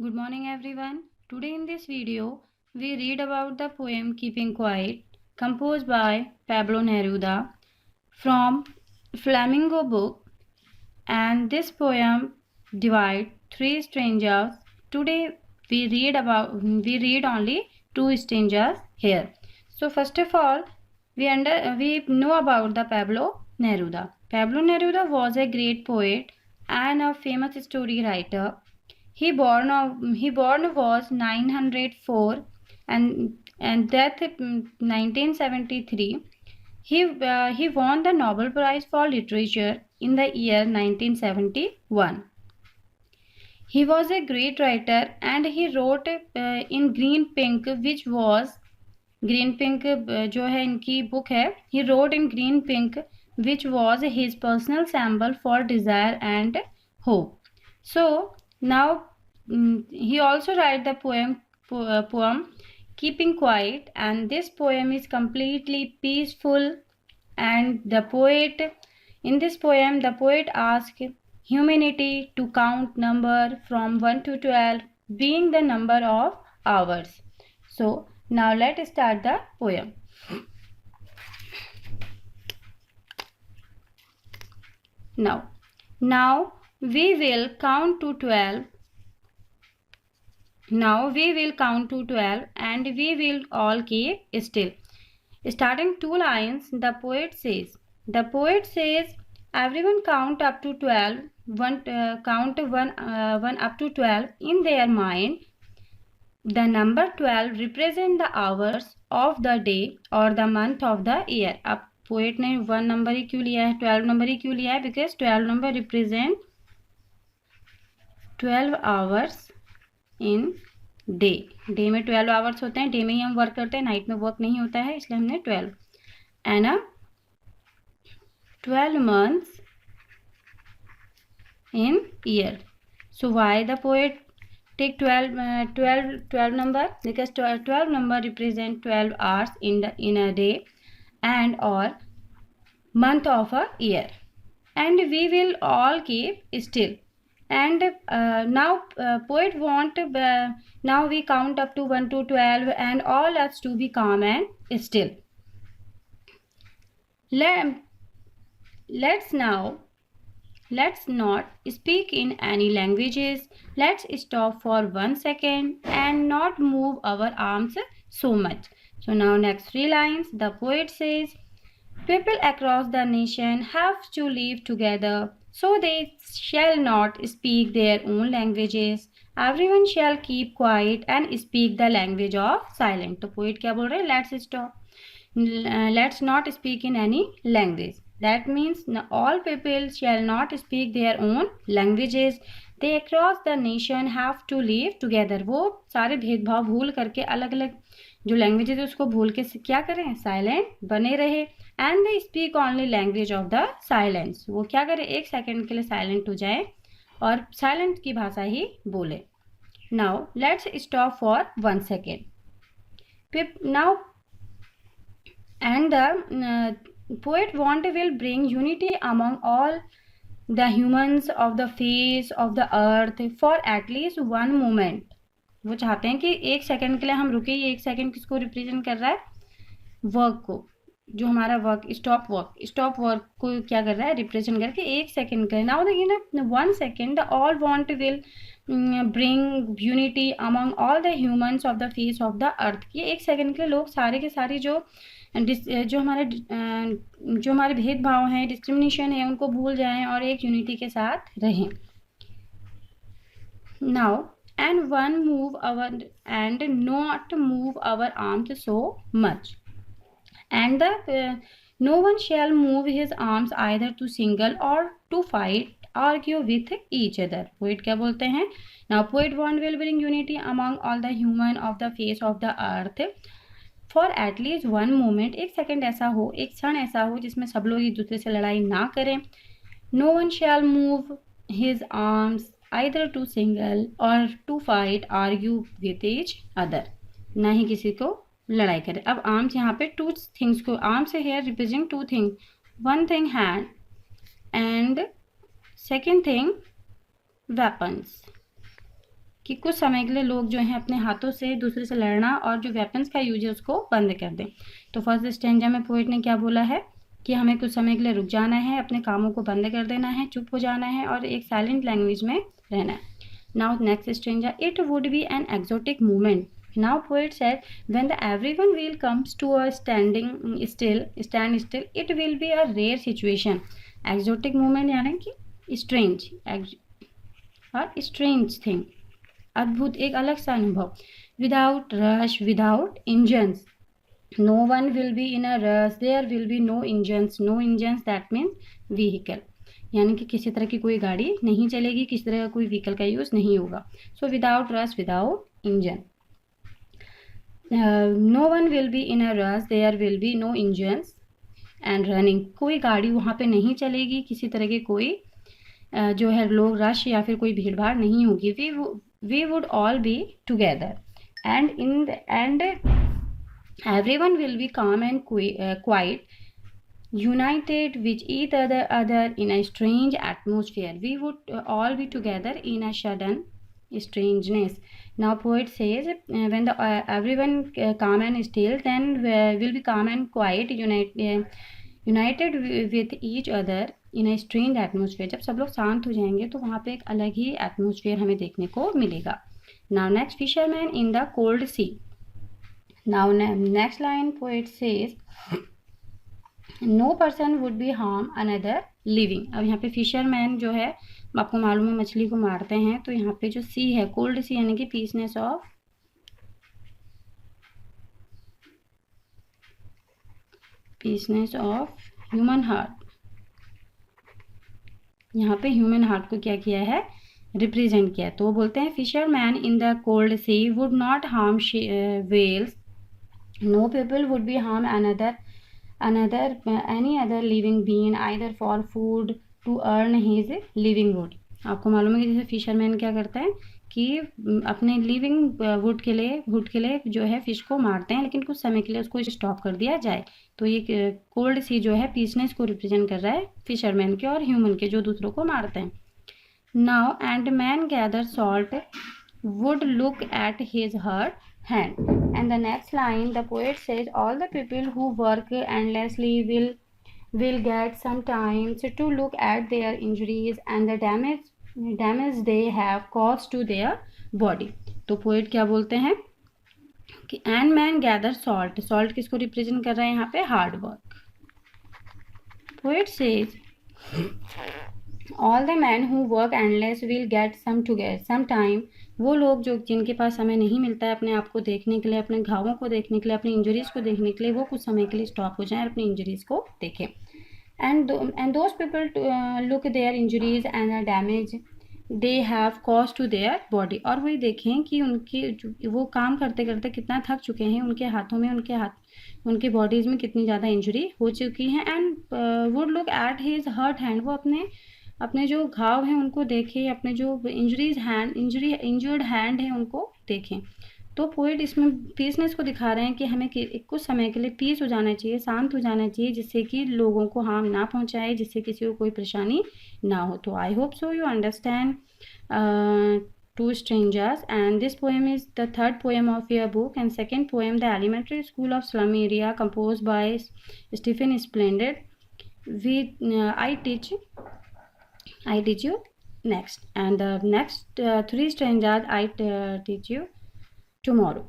Good morning everyone. Today in this video, we read about the poem Keeping Quiet, composed by Pablo Neruda from Flamingo book. And this poem divides three strangers. Today we read only two strangers here. So first of all, we know about the Pablo Neruda. Pablo Neruda was a great poet and a famous story writer. He born was 904 and death 1973. He won the Nobel Prize for Literature in the year 1971. He was a great writer and he wrote in Green Pink, which was Green Pink जो है इनकी book है. He wrote in Green Pink, which was his personal symbol for desire and hope. So now he also write the poem Keeping Quiet, and this poem is completely peaceful. And in this poem the poet asks humanity to count number from 1 to 12, being the number of hours. So now let's start the poem. Now we will count to 12. Now we will count to 12 and we will all keep still. Starting two lines, the poet says, everyone count up to 12, count one up to 12 in their mind. The number 12 represent the hours of the day or the month of the year. अब poet ने 1 number ही क्यों लिया है, 12 number ही क्यों लिया है? Because 12 number represent 12 hours in day में 12 hours होते हैं. डे में ही हम वर्क करते हैं, नाइट में वर्क नहीं होता है, इसलिए हमने 12 and 12 months in year. So why the poet take 12 number? Because 12 number represent 12 hours in a day and or month of a year, and we will all keep still. And now poet want now we count up to 1 to 12 and all us to be calm and still. Let's not speak in any languages. Let's stop for 1 second and not move our arms so much. So now next 3 lines, the poet says, people across the nation have to live together, so they shall not speak their own languages. Everyone shall keep quiet and speak the language of silence. तो poet क्या बोल रहे हैं? Let's stop. Let's not speak in any language. That means all people shall not speak their own languages. They across the nation have to live together. वो सारे भेदभाव भूल करके अलग अलग जो लैंग्वेजेस है उसको भूल के क्या करें? साइलेंट बने रहे. And they speak only language of the silence. वो क्या करें? 1 सेकेंड के लिए साइलेंट हो जाए और साइलेंट की भाषा ही बोले. Now let's stop for 1 second. Now and the poet will bring unity among all the humans of the face of the earth for at least one moment. वो चाहते हैं कि 1 सेकेंड के लिए हम रुके. 1 सेकेंड किसको रिप्रेजेंट कर रहा है? वर्क को, जो हमारा वर्क स्टॉप वर्क को क्या कर रहा है? रिप्रेजेंट करके 1 सेकेंड का. नाउ देखिए ना, 1 second the all want will bring unity among all the humans of the face of the earth. ये 1 सेकेंड के लोग सारे के सारे जो हमारे भेदभाव हैं, डिस्क्रिमिनेशन है, उनको भूल जाएं और एक यूनिटी के साथ रहें. Now and not move our arms so much, and no one shall move his arms either to single or to fight argue with each other. poet क्या बोलते हैं? Now poet will bring unity among all the human of the face of the earth for at least one moment. 1 second ऐसा हो, एक क्षण ऐसा हो जिसमें सब लोग एक दूसरे से लड़ाई ना करें. No one shall move his arms either to single or to fight argue with each other. ना ही किसी को लड़ाई करे. अब आर्म्स यहाँ पे 2 थिंग्स को, arms here represent 2 thing. 1 thing hand and 2nd thing weapons. कि कुछ समय के लिए लोग जो हैं अपने हाथों से दूसरे से लड़ना और जो वेपन्स का यूज है उसको बंद कर दें। तो फर्स्ट स्टेंजा में पोइट ने क्या बोला है कि हमें कुछ समय के लिए रुक जाना है, अपने कामों को बंद कर देना है, चुप हो जाना है और एक साइलेंट लैंग्वेज में रहना है। Now next stanza, it would be an exotic movement. Now poet said, when the everyone will comes to a stand still, it will be a rare situation. Exotic movement यानी कि strange और strange thing. अद्भुत, एक अलग सा अनुभव. Without rush, without engines. No one will be in a rush. There will be no engines. No engines, that means vehicle. यानी कि किसी तरह की कोई गाड़ी नहीं चलेगी, किसी तरह का कोई व्हीकल का यूज नहीं होगा. So without rush, without engine. No one will be in a rush. There will be no engines and running. कोई गाड़ी वहाँ पे नहीं चलेगी, किसी तरह के कोई जो है लोग रश या फिर कोई भीड़ भाड़ नहीं होगी. We would all be together and everyone will be calm and quiet, united with each other in a strange atmosphere. We would all be together in a sudden strangeness. Now poet says, when the everyone calm and still, then will be calm and quiet, united with each other in a strange atmosphere. जब सब लोग शांत हो जाएंगे तो वहाँ पे एक अलग ही एटमोसफियर हमें देखने को मिलेगा. Now next, fisherman in the cold sea. Now next line poet says, no person would be harm another living. अब यहाँ पे फिशरमैन जो है, आपको मालूम है मछली को मारते हैं, तो यहाँ पे जो सी है कोल्ड सी यानी कि पीसनेस ऑफ ह्यूमन हार्ट. यहाँ पे ह्यूमन हार्ट को क्या किया है, रिप्रेजेंट किया है. तो वो बोलते हैं fisherman in the cold sea would not harm whales. No people would be harm any other living being either for food to earn his livelihood. आपको मालूम है कि जैसे फिशरमैन क्या करता है कि अपने लिविंग वुड के लिए जो है फिश को मारते हैं, लेकिन कुछ समय के लिए उसको स्टॉप कर दिया जाए. तो ये कोल्ड सी जो है पीसनेस को रिप्रेजेंट कर रहा है फिशरमैन के और ह्यूमन के जो दूसरों को मारते हैं. Now and man gather salt would look at his hurt hand. And the next line, the poet says, all the people who work endlessly will get some time to look at their injuries and the damage they have caused to their body. तो poet क्या बोलते हैं कि and man gather salt किसको represent कर रहा है यहाँ पे, hard work. poet says, all the men who work endless will get some time. वो लोग जो जिनके पास समय नहीं मिलता है अपने आप को देखने के लिए, अपने घावों को देखने के लिए, अपनी इंजरीज को देखने के लिए, वो कुछ समय के लिए स्टॉप हो जाएं और अपनी इंजरीज को देखें. And those people look their injuries and the damage they have cause to their body. और वही देखें कि उनकी वो काम करते करते कितना थक चुके हैं, उनके हाथों में उनके बॉडीज में कितनी ज़्यादा इंजरी हो चुकी है. And would look at his hurt hand, वो अपने जो घाव हैं उनको देखें, अपने जो इंजर्ड हैंड है उनको देखें. तो पोइट इसमें पीसनेस को दिखा रहे हैं कि हमें कुछ समय के लिए पीस हो जाना चाहिए, शांत हो जाना चाहिए, जिससे कि लोगों को हार्म ना पहुंचाए, जिससे किसी को कोई परेशानी ना हो. तो I hope so you understand two strangers. And this poem is the third poem of your book and second poem the elementary school of slum area compose by Stephen Spender. I teach you next, and the next 3 strangers I teach you tomorrow.